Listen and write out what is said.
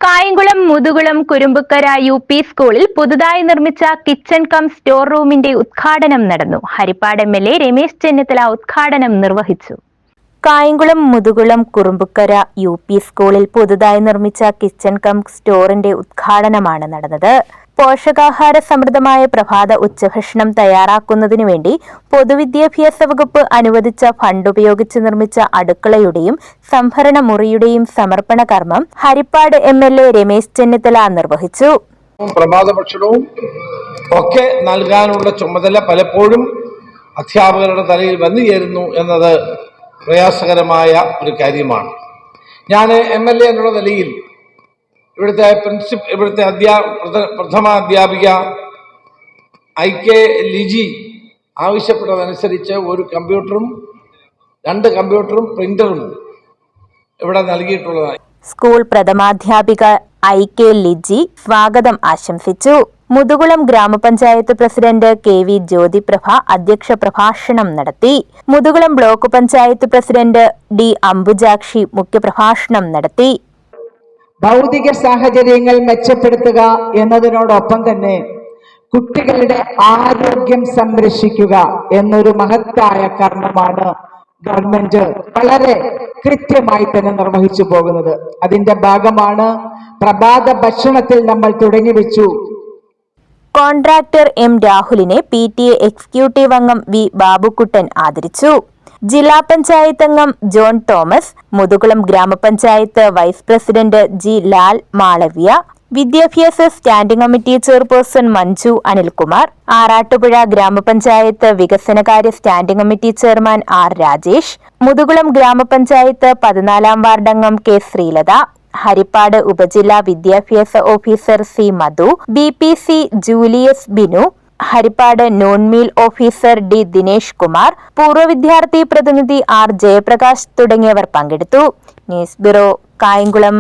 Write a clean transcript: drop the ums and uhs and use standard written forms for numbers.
Kayamkulam Muthukulam കുരുമ്പുക്കര UP. സ്കൂളിൽ പുതുതായി നിർമ്മിച്ച കിച്ചൺ കം സ്റ്റോർ റൂമിന്റെ ഉദ്ഘാടനം നടന്നു. ഹരിപ്പാട് എം.എൽ.എ. രമേശ് ചെന്നിത്തല ഉദ്ഘാടനം നിർവഹിച്ചു. കായംകുളം മുതുകുളം കുറുമ്പുക്കര യു.പി. സ്കൂളിൽ പുതുതായി നിർമ്മിച്ച കിച്ചൺ കം സ്റ്റോറിന്റെ ഉദ്ഘാടനമാണ് നടന്നത്. പോഷകാഹാര സമൃദ്ധമായ പ്രഭാത ഉച്ചഭക്ഷണം തയ്യാറാക്കുന്നതിനു വേണ്ടി പൊതുവിദ്യാഭ്യാസ വകുപ്പ് അനുവദിച്ച ഫണ്ട് ഉപയോഗിച്ച് നിർമ്മിച്ച അടുക്കളയുടെയും സംഭരണ മുറിയുടെയും സമർപ്പണ കർമ്മം ഹരിപ്പാട് എം.എൽ.എ. രമേശ് ചെന്നിത്തല നിർവഹിച്ചു. പ്രഭാത ഭക്ഷണവും ഒക്കെ നൽകാനുള്ള ചുമതല പലപ്പോഴും അധ്യാപകരുടെ തലയിൽ വന്നു ചേരുന്നു എന്നത് പ്രയാസകരമായ ഒരു കാര്യമാണ്. ഞാൻ എം.എൽ.എ. എന്നുള്ള നിലയിൽ ഇവിടുത്തെ പ്രഥമ അധ്യാപിക IK ലിജി ആവശ്യപ്പെട്ടതനുസരിച്ച് ഒരു കമ്പ്യൂട്ടറും 2 കമ്പ്യൂട്ടറും പ്രിന്ററും ഇവിടെ നൽകിയിട്ടുള്ളതാണ്. സ്കൂൾ പ്രഥമാധ്യാപിക IK ലിജി സ്വാഗതം ആശംസിച്ചു. മുതുകുളം ഗ്രാമപഞ്ചായത്ത് പ്രസിഡന്റ് KV ജ്യോതിപ്രഭ അധ്യക്ഷ പ്രഭാഷണം നടത്തി. Muthukulam block panchayat president D Ambujakshi മുഖ്യപ്രഭാഷണം നടത്തി. ഭൗതിക സാഹചര്യങ്ങൾ മെച്ചപ്പെടുത്തുക എന്നതിനോടൊപ്പം തന്നെ കുട്ടികളുടെ ആരോഗ്യം സംരക്ഷിക്കുക എന്നൊരു മഹത്തായ കർമ്മമാണ് ഗവൺമെന്റ് വളരെ കൃത്യമായി തന്നെ നിർവഹിച്ചു പോകുന്നത്. അതിന്റെ ഭാഗമാണ് പ്രഭാത ഭക്ഷണത്തിൽ നമ്മൾ തുടങ്ങിവെച്ചു. കോൺട്രാക്ടർ M രാഹുലിനെ PTA എക്സിക്യൂട്ടീവ് അംഗം V ബാബുക്കുട്ടൻ ആദരിച്ചു. ജില്ലാ പഞ്ചായത്ത് അംഗം ജോൺ തോമസ്, മുതുകുളം ഗ്രാമപഞ്ചായത്ത് vice president G Lal Malavya, വിദ്യാഭ്യാസ standing committee chairperson Manju Anilkumar, Arattupuzha ഗ്രാമപഞ്ചായത്ത് വികസനകാര്യ standing committee chairman R Rajesh, Muthukulam ഗ്രാമപഞ്ചായത്ത് 14-ാം വാർഡ് അംഗം K ശ്രീലത, ഹരിപ്പാട് ഉപജില്ലാ വിദ്യാഭ്യാസ officer C Madhu, BPC Julius Binu, Harippad noon meal officer D Dinesh Kumar, പൂർവ്വ വിദ്യാർത്ഥി പ്രതിനിധി R ജയപ്രകാശ് തുടങ്ങിയവർ പങ്കെടുത്തു. News bureau, Kayamkulam.